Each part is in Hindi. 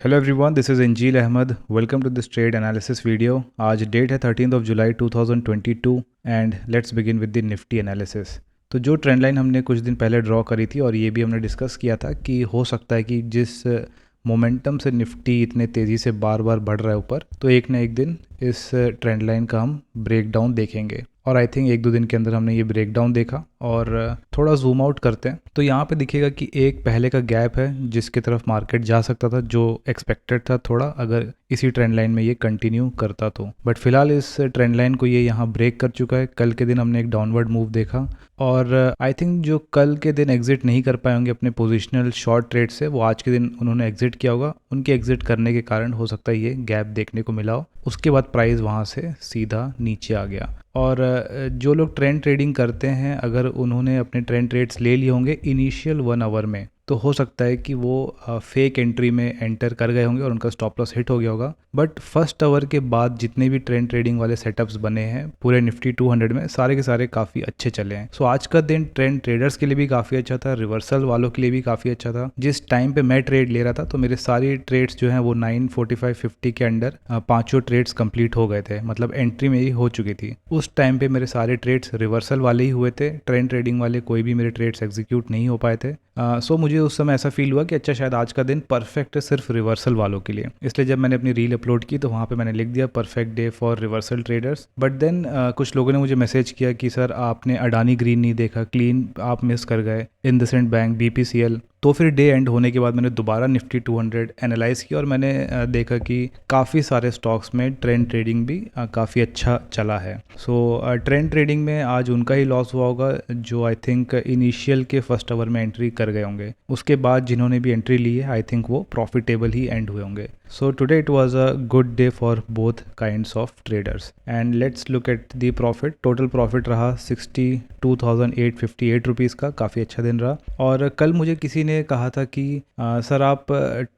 Hello everyone, this is Injeel Ahmed. Welcome to this trade analysis video. आज डेट है 13 July 2022 and let's begin with the Nifty analysis. तो जो ट्रेंड लाइन हमने कुछ दिन पहले ड्रॉ करी थी और ये भी हमने डिस्कस किया था कि हो सकता है कि जिस मोमेंटम से निफ्टी इतने तेज़ी से बार बार बढ़ रहा है ऊपर, तो एक ना एक दिन इस ट्रेंड लाइन का हम ब्रेक डाउन देखेंगे। और आई थिंक एक दो दिन के अंदर हमने ये ब्रेक डाउन देखा। और थोड़ा जूम आउट करते हैं तो यहाँ पे दिखेगा कि एक पहले का गैप है जिसकी तरफ मार्केट जा सकता था, जो एक्सपेक्टेड था थोड़ा, अगर इसी ट्रेंड लाइन में ये कंटिन्यू करता तो। बट फिलहाल इस ट्रेंड लाइन को ये यहाँ ब्रेक कर चुका है। कल के दिन हमने एक डाउनवर्ड मूव देखा और आई थिंक जो कल के दिन एग्जिट नहीं कर पाए होंगे अपने पोजिशनल शॉर्ट ट्रेड से, वो आज के दिन उन्होंने एग्जिट किया होगा। उनके एग्जिट करने के कारण हो सकता है ये गैप देखने को मिला हो। उसके बाद प्राइस वहाँ से सीधा नीचे आ गया। और जो लोग ट्रेंड ट्रेडिंग करते हैं, अगर उन्होंने अपने ट्रेंड ट्रेड्स ले लिए होंगे इनिशियल 1 आवर में, तो हो सकता है कि वो फेक एंट्री में एंटर कर गए होंगे और उनका स्टॉप लॉस हिट हो गया होगा। बट फर्स्ट आवर के बाद जितने भी ट्रेंड ट्रेडिंग वाले सेटअप्स बने हैं पूरे निफ्टी 200 में, सारे के सारे काफ़ी अच्छे चले हैं। सो आज का दिन ट्रेंड ट्रेडर्स के लिए भी काफ़ी अच्छा था, रिवर्सल वालों के लिए भी काफ़ी अच्छा था। जिस टाइम पे मैं ट्रेड ले रहा था तो मेरे सारी ट्रेड्स जो हैं वो 9:45-50 के अंडर पाँचों ट्रेड्स कंप्लीट हो गए थे, मतलब एंट्री मेरी हो चुकी थी। उस टाइम पे मेरे सारे ट्रेड्स रिवर्सल वाले ही हुए थे, ट्रेंड ट्रेडिंग वाले कोई भी मेरे ट्रेड्स एग्जीक्यूट नहीं हो पाए थे। सो मुझे उस समय ऐसा फील हुआ कि अच्छा, शायद आज का दिन परफेक्ट है सिर्फ रिवर्सल वालों के लिए। इसलिए जब मैंने अपनी रील अपलोड की तो वहाँ पे मैंने लिख दिया perfect day for reversal traders. But then कुछ लोगों ने मुझे मैसेज किया कि सर आपने अडानी ग्रीन नहीं देखा, क्लीन आप मिस कर गए, इंडसइंड बैंक, बीपीसीएल। तो फिर डे एंड होने के बाद मैंने दोबारा निफ्टी 200 एनालाइज किया और मैंने देखा कि काफ़ी सारे स्टॉक्स में ट्रेंड ट्रेडिंग भी काफ़ी अच्छा चला है। सो ट्रेंड ट्रेडिंग में आज उनका ही लॉस हुआ होगा जो आई थिंक इनिशियल के फर्स्ट आवर में एंट्री कर गए होंगे। उसके बाद जिन्होंने भी एंट्री ली है आई थिंक वो प्रॉफिटेबल ही एंड हुए होंगे। So today it was a good day for both kinds of traders and let's look at the profit. Total profit रहा 62,858 रुपीज़ का, काफ़ी अच्छा दिन रहा। और कल मुझे किसी ने कहा था कि सर आप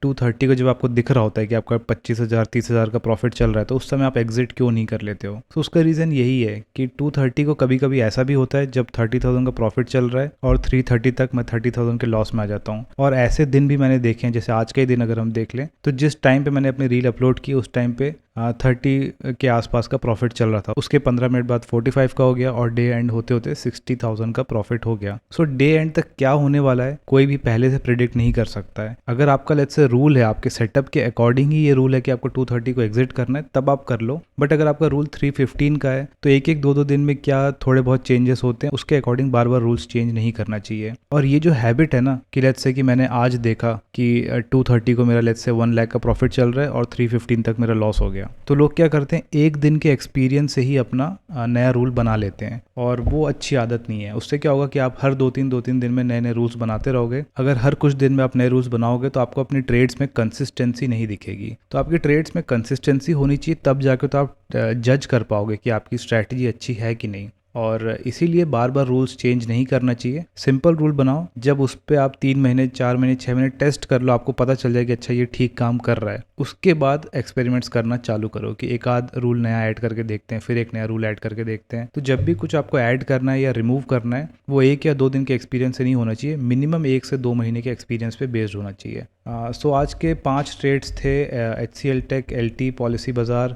230 को जब आपको दिख रहा होता है कि आपका 25,000 30,000 का प्रॉफिट चल रहा है तो उस समय आप एग्जिट क्यों नहीं कर लेते हो। तो उसका रीज़न यही है कि 230 को कभी कभी ऐसा भी होता है जब 30,000 का प्रॉफिट चल रहा है और 330 तक मैं 30,000 के लॉस में आ जाता हूँ। और ऐसे दिन भी मैंने देखे हैं, जैसे आज का ही दिन अगर हम देख लें तो जिस टाइम पे मैंने अपनी रील अपलोड की उस टाइम पे 30 के आसपास का प्रॉफिट चल रहा था। उसके 15 मिनट बाद 45 का हो गया और डे एंड होते होते 60,000 का प्रॉफिट हो गया। सो डे एंड तक क्या होने वाला है कोई भी पहले से प्रिडिक्ट नहीं कर सकता है। अगर आपका लेट्स से रूल है, आपके सेटअप के अकॉर्डिंग ही ये रूल है कि आपको 230 को एग्जिट करना है, तब आप कर लो। बट अगर आपका रूल 315 का है तो एक एक दो दो दिन में क्या थोड़े बहुत चेंजेस होते हैं, उसके अकॉर्डिंग बार बार रूल्स चेंज नहीं करना चाहिए। और ये जो हैबिट है ना कि लेट्स से कि मैंने आज देखा कि 230 को मेरा लेट्स से 1 लाख का प्रॉफिट चल रहा है और 315 तक मेरा लॉस हो गया, तो लोग क्या करते हैं एक दिन के एक्सपीरियंस से ही अपना नया रूल बना लेते हैं और वो अच्छी आदत नहीं है। उससे क्या होगा कि आप हर दो तीन दिन में नए नए रूल्स बनाते रहोगे। अगर हर कुछ दिन में आप नए रूल्स बनाओगे तो आपको अपनी ट्रेड्स में कंसिस्टेंसी नहीं दिखेगी। तो आपकी ट्रेड्स में कंसिस्टेंसी होनी चाहिए, तब जाकर तो आप जज कर पाओगे कि आपकी स्ट्रैटेजी अच्छी है कि नहीं। और इसीलिए बार बार रूल्स चेंज नहीं करना चाहिए। सिंपल रूल बनाओ, जब उस पर आप 3 महीने 4 महीने 6 महीने टेस्ट कर लो, आपको पता चल जाए कि अच्छा ये ठीक काम कर रहा है, उसके बाद एक्सपेरिमेंट्स करना चालू करो कि एक आध रूल नया ऐड करके देखते हैं, फिर एक नया रूल ऐड करके देखते हैं। तो जब भी कुछ आपको ऐड करना है या रिमूव करना है वो 1 या 2 दिन के एक्सपीरियंस से नहीं होना चाहिए, मिनिमम 1 से 2 महीने के एक्सपीरियंस पे बेस्ड होना चाहिए। सो आज के 5 ट्रेड्स थे HCL टेक, LT, पॉलिसी बाजार,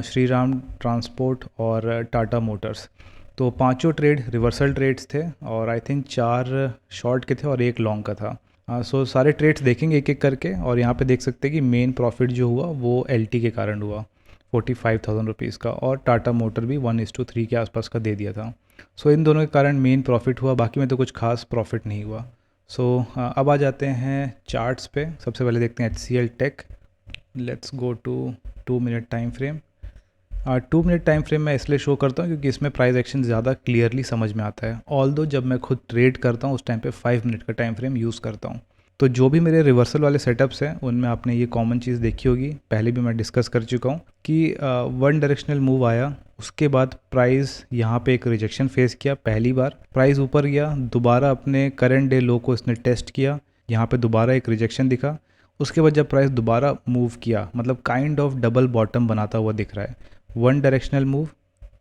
श्रीराम ट्रांसपोर्ट और टाटा मोटर्स। तो पांचों ट्रेड रिवर्सल ट्रेड्स थे और आई थिंक 4 शॉर्ट के थे और 1 लॉन्ग का था। सो सारे ट्रेड्स देखेंगे एक एक करके। और यहाँ पे देख सकते हैं कि मेन प्रॉफिट जो हुआ वो LT के कारण हुआ 45,000 रुपीज़ का, और टाटा मोटर भी 1:3 के आसपास का दे दिया था। सो इन दोनों के कारण मेन प्रॉफिट हुआ, बाकी में तो कुछ खास प्रॉफिट नहीं हुआ। सो अब आ जाते हैं चार्ट्स पे। सबसे पहले देखते हैं HCL tech. Let's go to 2 minute time frame. 2 minute time frame मैं इसलिए शो करता हूँ क्योंकि इसमें प्राइस एक्शन ज़्यादा क्लियरली समझ में आता है। ऑल्दो जब मैं खुद ट्रेड करता हूँ उस टाइम पे 5 मिनट का टाइम फ्रेम यूज़ करता हूँ। तो जो भी मेरे रिवर्सल वाले सेटअप्स हैं उनमें आपने ये कॉमन चीज़ देखी होगी, पहले भी मैं डिस्कस कर चुका हूँ कि वन डायरेक्शनल मूव आया, उसके बाद प्राइस यहाँ पे एक रिजेक्शन फेस किया। पहली बार प्राइस ऊपर गया, दोबारा अपने करंट डे लो को इसने टेस्ट किया, यहाँ पे दोबारा एक रिजेक्शन दिखा। उसके बाद जब प्राइस दोबारा मूव किया, मतलब काइंड ऑफ डबल बॉटम बनाता हुआ दिख रहा है। वन डायरेक्शनल मूव,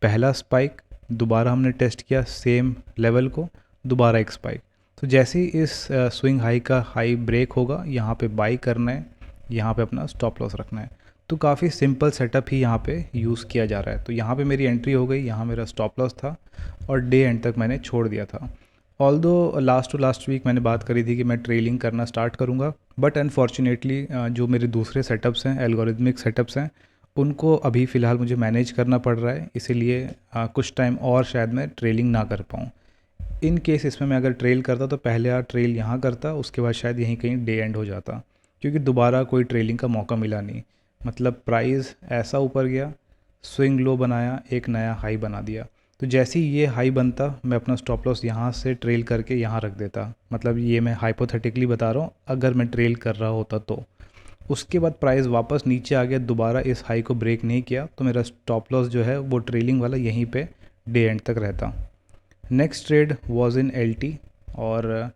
पहला स्पाइक, दोबारा हमने टेस्ट किया सेम लेवल को, दोबारा एक स्पाइक। तो जैसे ही इस स्विंग हाई का हाई ब्रेक होगा यहाँ पे बाई करना है, यहाँ पे अपना स्टॉप लॉस रखना है। तो काफ़ी सिंपल सेटअप ही यहाँ पे यूज़ किया जा रहा है। तो यहाँ पे मेरी एंट्री हो गई, यहाँ मेरा स्टॉप लॉस था और डे एंड तक मैंने छोड़ दिया था। Although last to last week मैंने बात करी थी कि मैं ट्रेलिंग करना स्टार्ट करूँगा, बट अनफॉर्चुनेटली जो मेरे दूसरे सेटअप्स हैं, एल्गोरिदमिक सेटअप्स हैं, उनको अभी फ़िलहाल मुझे मैनेज करना पड़ रहा है, इसीलिए कुछ टाइम और शायद मैं ट्रेलिंग ना कर पाऊँ। इन केस इसमें मैं अगर ट्रेल करता तो पहले यार ट्रेल यहाँ करता, उसके बाद शायद यहीं कहीं डे एंड हो जाता, क्योंकि दोबारा कोई ट्रेलिंग का मौका मिला नहीं। मतलब प्राइस ऐसा ऊपर गया, स्विंग लो बनाया, एक नया हाई बना दिया। तो जैसे ही ये हाई बनता मैं अपना स्टॉप लॉस यहाँ से ट्रेल करके यहाँ रख देता। मतलब ये मैं हाइपोथेटिकली बता रहा हूँ, अगर मैं ट्रेल कर रहा होता तो। उसके बाद प्राइस वापस नीचे आ गया, दोबारा इस हाई को ब्रेक नहीं किया, तो मेरा स्टॉप लॉस जो है वो ट्रेलिंग वाला यहीं पे डे एंड तक रहता। Next trade was in LT और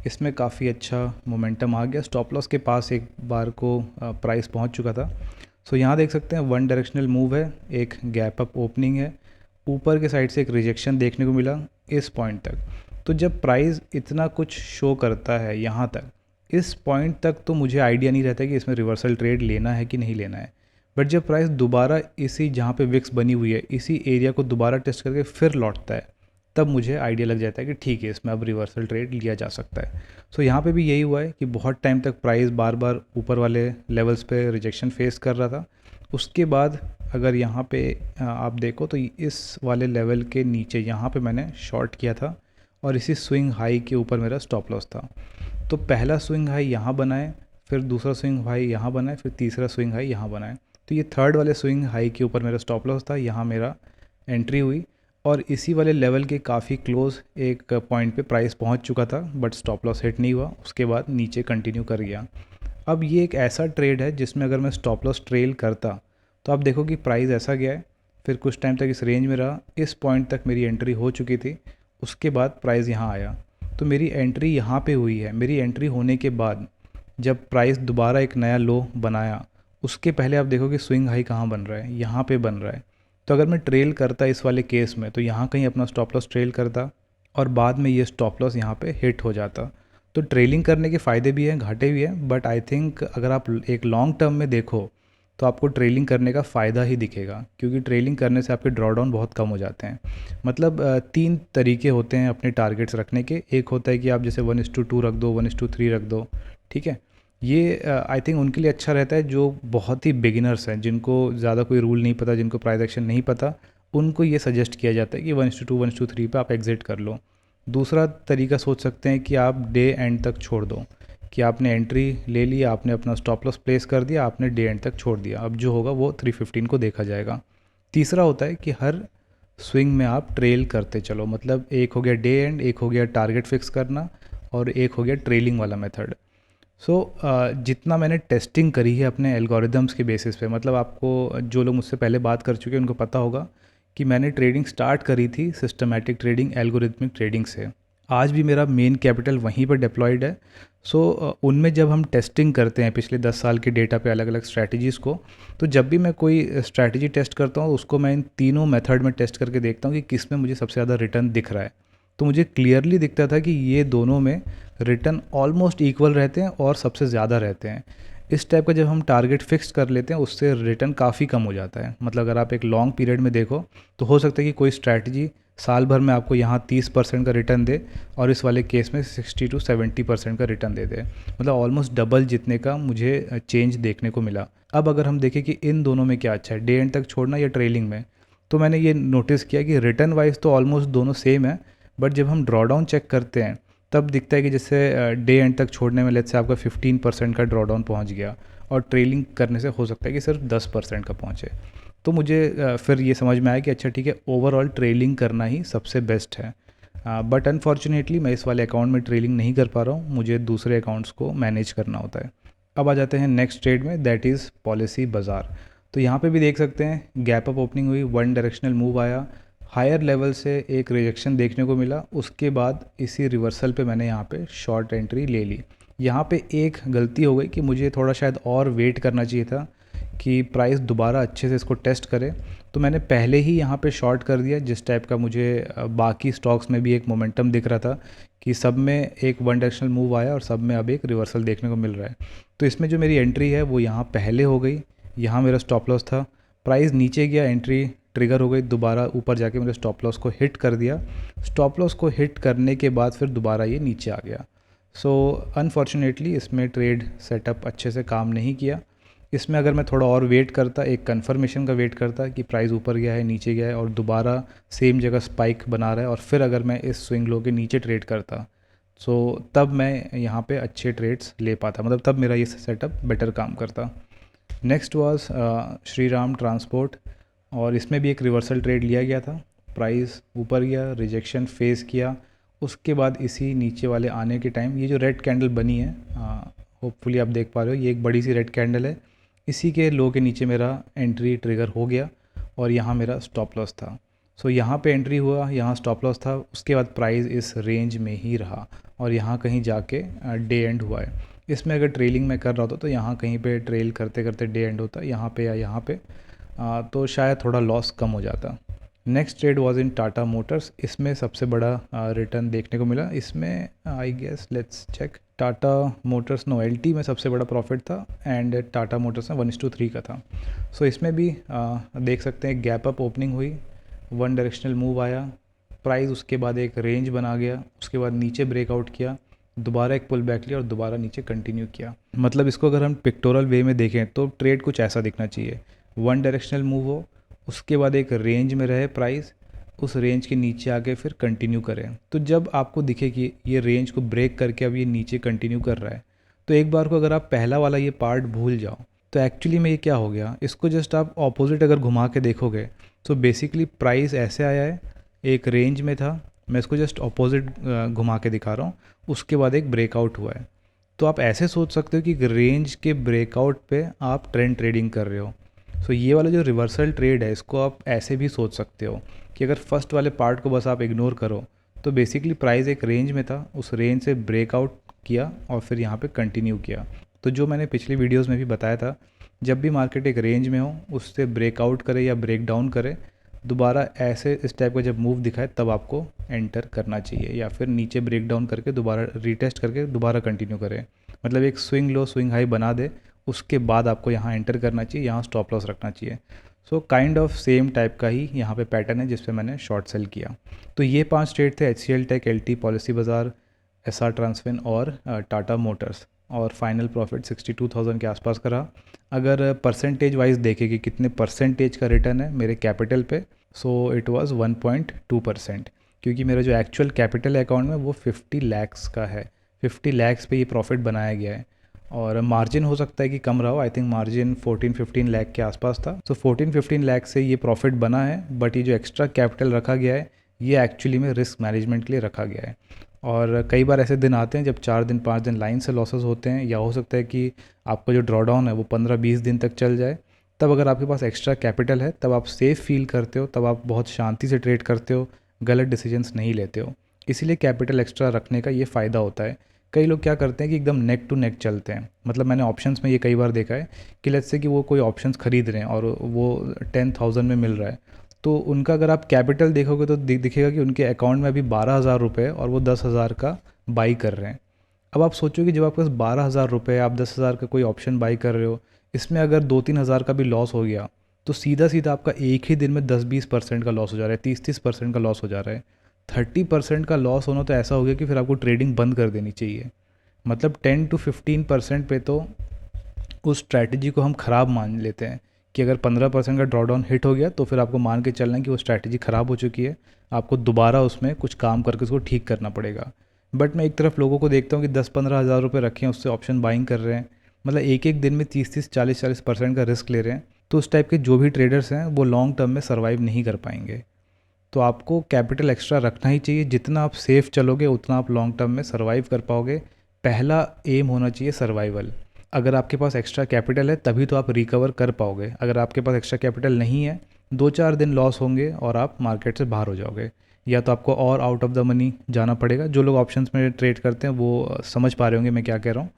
इसमें काफ़ी अच्छा मोमेंटम आ गया, स्टॉप लॉस के पास एक बार को प्राइस पहुंच चुका था। सो यहाँ देख सकते हैं वन डायरेक्शनल मूव है, एक गैप अप ओपनिंग है, ऊपर के साइड से एक रिजेक्शन देखने को मिला इस पॉइंट तक। तो जब प्राइस इतना कुछ शो करता है यहाँ तक, इस पॉइंट तक तो मुझे आइडिया नहीं रहता कि इसमें रिवर्सल ट्रेड लेना है कि नहीं लेना है। बट जब प्राइस दोबारा इसी जहाँ पे विक्स बनी हुई है इसी एरिया को दोबारा टेस्ट करके फिर लौटता है, तब मुझे आइडिया लग जाता है कि ठीक है, इसमें अब रिवर्सल ट्रेड लिया जा सकता है। सो यहाँ पे भी यही हुआ है कि बहुत टाइम तक प्राइस बार बार ऊपर वाले लेवल्स पे रिजेक्शन फेस कर रहा था। उसके बाद अगर यहाँ पे आप देखो तो इस वाले लेवल के नीचे यहाँ पे मैंने शॉर्ट किया था और इसी स्विंग हाई के ऊपर मेरा स्टॉप लॉस था। तो पहला स्विंग हाई यहाँ बनाए, फिर दूसरा स्विंग हाई यहाँ बनाए, फिर तीसरा स्विंग हाई यहाँ बनाए। तो ये थर्ड वाले स्विंग हाई के ऊपर मेरा स्टॉप लॉस था, यहाँ मेरा एंट्री हुई और इसी वाले लेवल के काफ़ी क्लोज एक पॉइंट पे प्राइस पहुंच चुका था, बट स्टॉप लॉस हिट नहीं हुआ, उसके बाद नीचे कंटिन्यू कर गया। अब ये एक ऐसा ट्रेड है जिसमें अगर मैं स्टॉप लॉस ट्रेल करता तो आप देखो कि प्राइस ऐसा गया है, फिर कुछ टाइम तक इस रेंज में रहा, इस पॉइंट तक मेरी एंट्री हो चुकी थी, उसके बाद प्राइस यहाँ आया, तो मेरी एंट्री यहाँ पे हुई है। मेरी एंट्री होने के बाद जब प्राइस दोबारा एक नया लो बनाया, उसके पहले आप देखो कि स्विंग हाई कहाँ बन रहा है, यहाँ पे बन रहा है। तो अगर मैं ट्रेल करता इस वाले केस में तो यहाँ कहीं अपना स्टॉप लॉस ट्रेल करता और बाद में ये स्टॉप लॉस यहाँ पे हिट हो जाता। तो ट्रेलिंग करने के फ़ायदे भी हैं, घाटे भी हैं, बट आई थिंक अगर आप एक लॉन्ग टर्म में देखो तो आपको ट्रेलिंग करने का फ़ायदा ही दिखेगा, क्योंकि ट्रेलिंग करने से आपके ड्रॉडाउन बहुत कम हो जाते हैं। मतलब 3 तरीके होते हैं अपने टारगेट्स रखने के। एक होता है कि आप जैसे 1:2 रख दो, 1:3 रख दो, ठीक है। ये आई थिंक उनके लिए अच्छा रहता है जो बहुत ही बिगिनर्स हैं, जिनको ज़्यादा कोई रूल नहीं पता, जिनको प्राइस एक्शन नहीं पता, उनको ये सजेस्ट किया जाता है कि 1:2, 1:3 पे आप एग्जिट कर लो। दूसरा तरीका सोच सकते हैं कि आप डे एंड तक छोड़ दो, कि आपने एंट्री ले लिया, आपने अपना स्टॉप लॉस प्लेस कर दिया, आपने डे एंड तक छोड़ दिया, अब जो होगा वो 315 को देखा जाएगा। तीसरा होता है कि हर स्विंग में आप ट्रेल करते चलो, मतलब एक हो गया डे एंड, एक हो गया टारगेट फिक्स करना और एक हो गया ट्रेलिंग वाला मेथड। जितना मैंने टेस्टिंग करी है अपने एल्गोरिदम्स के बेसिस पे, मतलब आपको जो लोग मुझसे पहले बात कर चुके हैं उनको पता होगा कि मैंने ट्रेडिंग स्टार्ट करी थी सिस्टमैटिक ट्रेडिंग, एल्गोरिथमिक ट्रेडिंग से। आज भी मेरा मेन कैपिटल वहीं पर डिप्लॉयड है। उनमें जब हम टेस्टिंग करते हैं पिछले 10 साल के डेटा पे अलग अलग स्ट्रैटेजीज़ को, तो जब भी मैं कोई स्ट्रैटेजी टेस्ट करता हूँ उसको मैं इन तीनों मेथड में टेस्ट करके देखता हूँ कि किस में मुझे सबसे ज़्यादा रिटर्न दिख रहा है। तो मुझे क्लियरली दिखता था कि ये दोनों में रिटर्न ऑलमोस्ट इक्वल रहते हैं और सबसे ज़्यादा रहते हैं। इस टाइप का जब हम टारगेट फिक्स कर लेते हैं उससे रिटर्न काफ़ी कम हो जाता है। मतलब अगर आप एक लॉन्ग पीरियड में देखो तो हो सकता है कि कोई स्ट्रैटेजी साल भर में आपको यहाँ 30% का रिटर्न दे और इस वाले केस में 60 to 70% का रिटर्न दे दे, मतलब ऑलमोस्ट डबल जितने का मुझे चेंज देखने को मिला। अब अगर हम देखें कि इन दोनों में क्या अच्छा है, डे एंड तक छोड़ना या ट्रेलिंग में, तो मैंने ये नोटिस किया कि रिटर्न वाइज तो ऑलमोस्ट दोनों सेम है, बट जब हम ड्रॉडाउन चेक करते हैं तब दिखता है कि जैसे डे एंड तक छोड़ने में लेट्स से आपका 15% का ड्रॉडाउन पहुंच गया और ट्रेलिंग करने से हो सकता है कि सिर्फ 10% का पहुंचे। तो मुझे फिर ये समझ में आया कि अच्छा ठीक है, ओवरऑल ट्रेलिंग करना ही सबसे बेस्ट है। बट अनफॉर्चुनेटली मैं इस वाले अकाउंट में ट्रेलिंग नहीं कर पा रहा हूँ, मुझे दूसरे अकाउंट्स को मैनेज करना होता है। अब आ जाते हैं नेक्स्ट ट्रेड में, दैट इज़ पॉलिसी बाज़ार। तो यहाँ पे भी देख सकते हैं गैप अप ओपनिंग हुई, वन डायरेक्शनल मूव आया, हायर लेवल से एक रिजेक्शन देखने को मिला, उसके बाद इसी रिवर्सल पे मैंने यहाँ पे शॉर्ट एंट्री ले ली। यहाँ पे एक गलती हो गई कि मुझे थोड़ा शायद और वेट करना चाहिए था कि प्राइस दोबारा अच्छे से इसको टेस्ट करे, तो मैंने पहले ही यहाँ पे शॉर्ट कर दिया। जिस टाइप का मुझे बाकी स्टॉक्स में भी एक मोमेंटम दिख रहा था कि सब में एक वन डायरेक्शनल मूव आया और सब में अब एक रिवर्सल देखने को मिल रहा है। तो इसमें जो मेरी एंट्री है वो यहाँ पहले हो गई, यहाँ मेरा स्टॉप लॉस था, प्राइस नीचे गया, एंट्री ट्रिगर हो गई, दोबारा ऊपर जाके मेरे स्टॉप लॉस को हिट कर दिया। स्टॉप लॉस को हिट करने के बाद फिर दोबारा ये नीचे आ गया। सो अनफॉर्चुनेटली इसमें ट्रेड सेटअप अच्छे से काम नहीं किया। इसमें अगर मैं थोड़ा और वेट करता, एक कंफर्मेशन का वेट करता कि प्राइस ऊपर गया है नीचे गया है और दोबारा सेम जगह स्पाइक बना रहा है, और फिर अगर मैं इस स्विंग लो के नीचे ट्रेड करता, सो तब मैं यहाँ पे अच्छे ट्रेड्स ले पाता, मतलब तब मेरा ये सेटअप बेटर काम करता। Next was Shri Ram transport, और इसमें भी एक रिवर्सल ट्रेड लिया गया था। प्राइस ऊपर गया, रिजेक्शन फेस किया, उसके बाद इसी नीचे वाले आने के टाइम ये जो रेड कैंडल बनी है, होपफुली आप देख पा रहे हो, ये एक बड़ी सी रेड कैंडल है, इसी के लो के नीचे मेरा एंट्री ट्रिगर हो गया और यहाँ मेरा स्टॉप लॉस था। सो यहाँ पे एंट्री हुआ, यहाँ स्टॉप लॉस था, उसके बाद प्राइस इस रेंज में ही रहा और यहाँ कहीं जाके डे एंड हुआ है। इसमें अगर ट्रेलिंग में कर रहा होता तो यहाँ कहीं पे ट्रेल करते करते डे एंड होता, यहाँ पे या यहाँ पे, तो शायद थोड़ा लॉस कम हो जाता। Next trade was in Tata Motors, इसमें सबसे बड़ा रिटर्न देखने को मिला। इसमें I guess let's check, Tata Motors no LT में सबसे बड़ा प्रॉफिट था एंड टाटा मोटर्स में 1:3 का था। सो इसमें भी देख सकते हैं गैप अप ओपनिंग हुई, वन डायरेक्शनल मूव आया, प्राइस उसके बाद एक रेंज बना गया, उसके बाद नीचे ब्रेकआउट किया, दोबारा एक पुल बैक लिया और दोबारा नीचे कंटिन्यू किया। मतलब इसको अगर हम पिक्टोरल वे में देखें तो ट्रेड कुछ ऐसा दिखना चाहिए, वन डायरेक्शनल मूव हो, उसके बाद एक रेंज में रहे प्राइस, उस रेंज के नीचे आके फिर कंटिन्यू करें। तो जब आपको दिखे कि ये रेंज को ब्रेक करके अब ये नीचे कंटिन्यू कर रहा है, तो एक बार को अगर आप पहला वाला ये पार्ट भूल जाओ तो एक्चुअली में ये क्या हो गया, इसको जस्ट आप ऑपोजिट अगर घुमा के देखोगे तो बेसिकली प्राइस ऐसे आया है, एक रेंज में था, मैं इसको जस्ट ऑपोजिट घुमा के दिखा रहा हूँ, उसके बाद एक ब्रेकआउट हुआ है। तो आप ऐसे सोच सकते हो कि रेंज के ब्रेकआउट पे आप ट्रेंड ट्रेडिंग कर रहे हो। सो ये वाला जो रिवर्सल ट्रेड है इसको आप ऐसे भी सोच सकते हो कि अगर फर्स्ट वाले पार्ट को बस आप इग्नोर करो तो बेसिकली प्राइस एक रेंज में था, उस रेंज से ब्रेकआउट किया और फिर यहाँ पे कंटिन्यू किया। तो जो मैंने पिछली वीडियोस में भी बताया था, जब भी मार्केट एक रेंज में हो उससे ब्रेकआउट करे या ब्रेक डाउन करे, दोबारा ऐसे इस टाइप का जब मूव दिखाए तब आपको एंटर करना चाहिए, या फिर नीचे ब्रेक डाउन करके दोबारा रीटेस्ट करके दोबारा कंटिन्यू करें। मतलब एक स्विंग लो स्विंग हाई बना दे, उसके बाद आपको यहाँ एंटर करना चाहिए, यहाँ स्टॉप लॉस रखना चाहिए। So kind of same type का ही यहाँ पे पैटर्न है जिस पे मैंने शॉर्ट सेल किया। तो ये 5 ट्रेड थे, HCL टेक, LT, पॉलिसी बाज़ार, SR ट्रांसफिन और टाटा मोटर्स, और फाइनल प्रॉफिट 62,000 के आसपास का रहा। अगर परसेंटेज वाइज देखें कि कितने परसेंटेज का रिटर्न है मेरे कैपिटल पे, सो इट वाज 1.2%, क्योंकि मेरा जो एक्चुअल कैपिटल है अकाउंट में वो 50 लाख्स का है, 50 लाख्स पे ये प्रॉफिट बनाया गया है। और मार्जिन हो सकता है कि कम रहा हो, आई थिंक मार्जिन 14-15 लाख के आसपास था। सो 14-15 लाख से ये प्रॉफिट बना है, बट ये जो एक्स्ट्रा कैपिटल रखा गया है ये एक्चुअली में रिस्क मैनेजमेंट के लिए रखा गया है। और कई बार ऐसे दिन आते हैं जब 4 दिन 5 दिन लाइन से लॉसेस होते हैं, या हो सकता है कि आपका जो ड्रॉ डाउन है वो 15-20 दिन तक चल जाए, तब अगर आपके पास एक्स्ट्रा कैपिटल है तब आप सेफ़ फील करते हो, तब आप बहुत शांति से ट्रेड करते हो, गलत डिसीजंस नहीं लेते हो। इसीलिए कैपिटल एक्स्ट्रा रखने का ये फ़ायदा होता है। कई लोग क्या करते हैं कि एकदम नेक टू नेक चलते हैं, मतलब मैंने ऑप्शंस में ये कई बार देखा है कि लेट्स से कि वो कोई ऑप्शंस खरीद रहे हैं और वो 10,000 में मिल रहा है, तो उनका अगर आप कैपिटल देखोगे तो दिखेगा कि उनके अकाउंट में अभी 12,000 रुपये और वो 10,000 का बाई कर रहे हैं। अब आप सोचो कि जब आपके पास 12,000 रुपये, आप 10,000 का कोई ऑप्शन बाई कर रहे हो, इसमें अगर 2-3 हज़ार का भी लॉस हो गया तो सीधा सीधा आपका एक ही दिन में 10-20% का लॉस हो जा रहा है, 30-30% का लॉस हो जा रहा है। 30% का लॉस होना तो ऐसा हो गया कि फिर आपको ट्रेडिंग बंद कर देनी चाहिए। मतलब 10-15% पे तो उस स्ट्रैटेजी को हम ख़राब मान लेते हैं कि अगर 15% का ड्रॉडाउन हिट हो गया तो फिर आपको मान के चलना है कि वो स्ट्रैटेजी ख़राब हो चुकी है, आपको दोबारा उसमें कुछ काम करके उसको ठीक करना पड़ेगा। बट मैं एक तरफ लोगों को देखता हूँ कि 10-15 हज़ार रुपये रखे हैं, उससे ऑप्शन बाइंग कर रहे हैं, मतलब एक एक दिन में 30-30, 40-40% का रिस्क ले रहे हैं। तो उस टाइप के जो भी ट्रेडर्स हैं वो लॉन्ग टर्म में सर्वाइव नहीं कर पाएंगे। तो आपको कैपिटल एक्स्ट्रा रखना ही चाहिए, जितना आप सेफ़ चलोगे उतना आप लॉन्ग टर्म में सर्वाइव कर पाओगे। पहला एम होना चाहिए सर्वाइवल। अगर आपके पास एक्स्ट्रा कैपिटल है तभी तो आप रिकवर कर पाओगे, अगर आपके पास एक्स्ट्रा कैपिटल नहीं है 2-4 दिन लॉस होंगे और आप मार्केट से बाहर हो जाओगे, या तो आपको और आउट ऑफ द मनी जाना पड़ेगा। जो लोग ऑप्शंस में ट्रेड करते हैं वो समझ पा रहे होंगे मैं क्या कह रहा हूँ,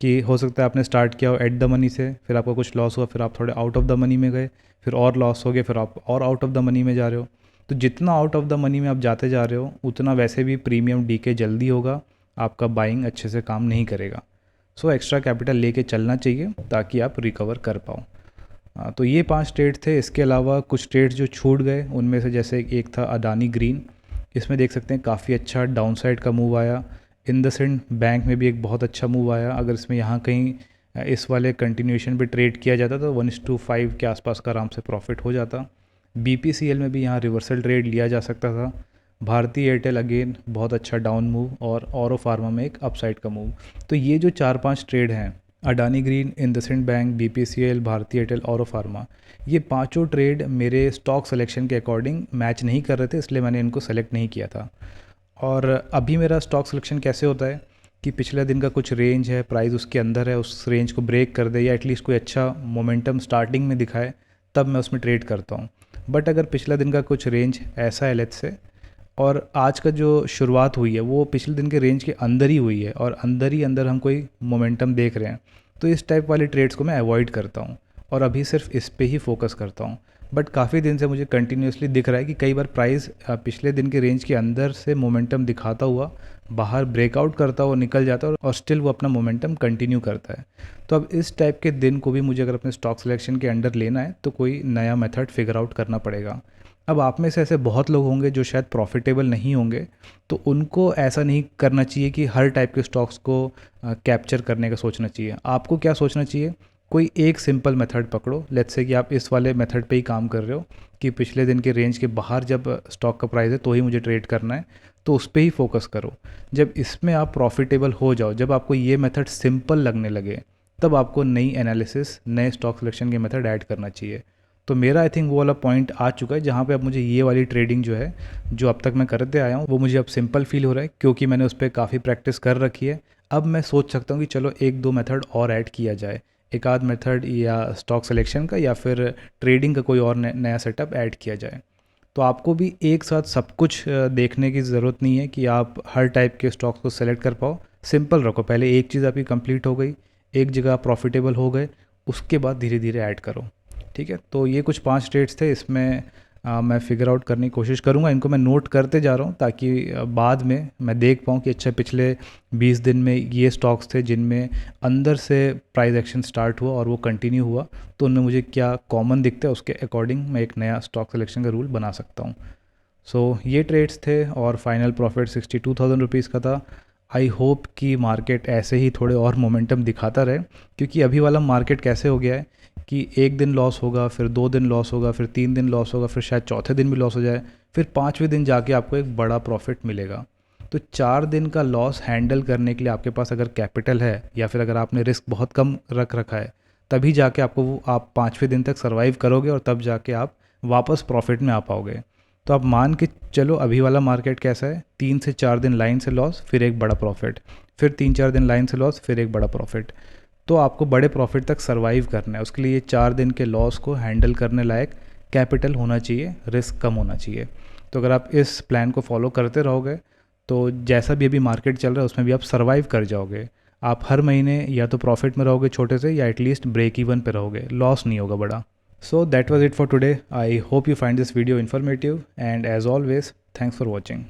कि हो सकता है आपने स्टार्ट किया हो एट द मनी से, फिर आपको कुछ लॉस हुआ, फिर आप थोड़े आउट ऑफ द मनी में गए, फिर और लॉस हो गया, फिर आप और आउट ऑफ द मनी में जा रहे हो। तो जितना आउट ऑफ द मनी में आप जाते जा रहे हो उतना वैसे भी प्रीमियम डीके जल्दी होगा, आपका बाइंग अच्छे से काम नहीं करेगा। सो एक्स्ट्रा कैपिटल लेके चलना चाहिए ताकि आप रिकवर कर पाओ। तो ये 5 ट्रेड थे। इसके अलावा कुछ ट्रेड्स जो छूट गए उनमें से जैसे एक था अडानी ग्रीन। इसमें देख सकते हैं काफ़ी अच्छा डाउनसाइड का मूव आया। इंडसइंड बैंक में भी एक बहुत अच्छा मूव आया। अगर इसमें यहाँ कहीं इस वाले कंटिन्यूएशन पे ट्रेड किया जाता तो 1:5 के आसपास का आराम से प्रॉफिट हो जाता। BPCL में भी यहाँ रिवर्सल ट्रेड लिया जा सकता था। भारती एयरटेल अगेन बहुत अच्छा डाउन मूव, और औरो फार्मा में एक अपसाइड का मूव। तो ये जो 4-5 ट्रेड हैं, Adani Green, IndusInd Bank, BPCL, Bharti Airtel, Auro Pharma, ये पांचों ट्रेड मेरे स्टॉक सिलेक्शन के अकॉर्डिंग मैच नहीं कर रहे थे, इसलिए मैंने इनको सेलेक्ट नहीं किया था। और अभी मेरा स्टॉक सिलेक्शन कैसे होता है कि पिछले दिन का कुछ रेंज है, प्राइस उसके अंदर है, उस रेंज को ब्रेक कर दे या एटलीस्ट कोई अच्छा मोमेंटम स्टार्टिंग में दिखाए, तब मैं उसमें ट्रेड करता हूँ। बट अगर पिछले दिन का कुछ रेंज ऐसा है लेट्स से, और आज का जो शुरुआत हुई है वो पिछले दिन के रेंज के अंदर ही हुई है और अंदर ही अंदर हम कोई मोमेंटम देख रहे हैं, तो इस टाइप वाले ट्रेड्स को मैं अवॉइड करता हूँ और अभी सिर्फ इस पे ही फोकस करता हूँ। बट काफ़ी दिन से मुझे कंटिन्यूसली दिख रहा है कि कई बार प्राइस पिछले दिन के रेंज के अंदर से मोमेंटम दिखाता हुआ बाहर ब्रेकआउट करता हुआ निकल जाता है और स्टिल वो अपना मोमेंटम कंटिन्यू करता है। तो अब इस टाइप के दिन को भी मुझे अगर अपने स्टॉक सिलेक्शन के अंडर लेना है तो कोई नया मेथड फिगर आउट करना पड़ेगा। अब आप में से ऐसे बहुत लोग होंगे जो शायद प्रॉफिटेबल नहीं होंगे, तो उनको ऐसा नहीं करना चाहिए कि हर टाइप के स्टॉक्स को कैप्चर करने का सोचना चाहिए। आपको क्या सोचना चाहिए, कोई एक सिंपल मेथड पकड़ो। लेट्स से कि आप इस वाले मेथड पे ही काम कर रहे हो कि पिछले दिन के रेंज के बाहर जब स्टॉक का प्राइस है तो ही मुझे ट्रेड करना है, तो उस पर ही फोकस करो। जब इसमें आप प्रॉफिटेबल हो जाओ, जब आपको ये मेथड सिंपल लगने लगे, तब आपको नई एनालिसिस, नए स्टॉक सिलेक्शन के मेथड ऐड करना चाहिए। तो मेरा आई थिंक वो वाला पॉइंट आ चुका है जहाँ पे अब मुझे ये वाली ट्रेडिंग जो है, जो अब तक मैं करते आया हूँ, वो मुझे अब सिंपल फील हो रहा है क्योंकि मैंने उस पर काफ़ी प्रैक्टिस कर रखी है। अब मैं सोच सकता हूँ कि चलो 1-2 मेथड और ऐड किया जाए, एक आध मेथड या स्टॉक सिलेक्शन का या फिर ट्रेडिंग का कोई और नया सेटअप ऐड किया जाए। तो आपको भी एक साथ सब कुछ देखने की ज़रूरत नहीं है कि आप हर टाइप के स्टॉक्स को सेलेक्ट कर पाओ। सिंपल रखो, पहले एक चीज़ आपकी कंप्लीट हो गई, एक जगह प्रॉफिटेबल हो गए, उसके बाद धीरे धीरे ऐड करो। ठीक है, तो ये कुछ 5 ट्रेड्स थे। इसमें मैं फिगर आउट करने की कोशिश करूँगा, इनको मैं नोट करते जा रहा हूँ ताकि बाद में मैं देख पाऊँ कि अच्छा पिछले 20 दिन में ये स्टॉक्स थे जिनमें अंदर से प्राइस एक्शन स्टार्ट हुआ और वो कंटिन्यू हुआ, तो उनमें मुझे क्या कॉमन दिखता है, उसके अकॉर्डिंग मैं एक नया स्टॉक सिलेक्शन का रूल बना सकता हूँ। सो ये ट्रेड्स थे और फाइनल प्रॉफिट 62,000 रुपीज़ का था। आई होप कि मार्केट ऐसे ही थोड़े और मोमेंटम दिखाता रहे, क्योंकि अभी वाला मार्केट कैसे हो गया है कि एक दिन लॉस होगा, फिर 2 दिन लॉस होगा, फिर 3 दिन लॉस होगा, फिर शायद चौथे दिन भी लॉस हो जाए, फिर 5वें दिन जाके आपको एक बड़ा प्रॉफिट मिलेगा। तो 4 दिन का लॉस हैंडल करने के लिए आपके पास अगर कैपिटल है या फिर अगर आपने रिस्क बहुत कम रख रखा है, तभी जाके आपको वो आप 5वें दिन तक सर्वाइव करोगे और तब जाके आप वापस प्रॉफिट में आ पाओगे। तो आप मान के चलो अभी वाला मार्केट कैसा है, 3 से 4 दिन लाइन से लॉस, फिर एक बड़ा प्रॉफिट, फिर 3-4 दिन लाइन से लॉस, फिर एक बड़ा प्रॉफिट। तो आपको बड़े प्रॉफिट तक सर्वाइव करना है, उसके लिए 4 दिन के लॉस को हैंडल करने लायक कैपिटल होना चाहिए, रिस्क कम होना चाहिए। तो अगर आप इस प्लान को फॉलो करते रहोगे तो जैसा भी अभी मार्केट चल रहा है उसमें भी आप सर्वाइव कर जाओगे। आप हर महीने या तो प्रॉफिट में रहोगे छोटे से, या एटलीस्ट ब्रेक इवन पे रहोगे, लॉस नहीं होगा बड़ा। So that was it for today. I hope you find this video informative, and as always, thanks for watching.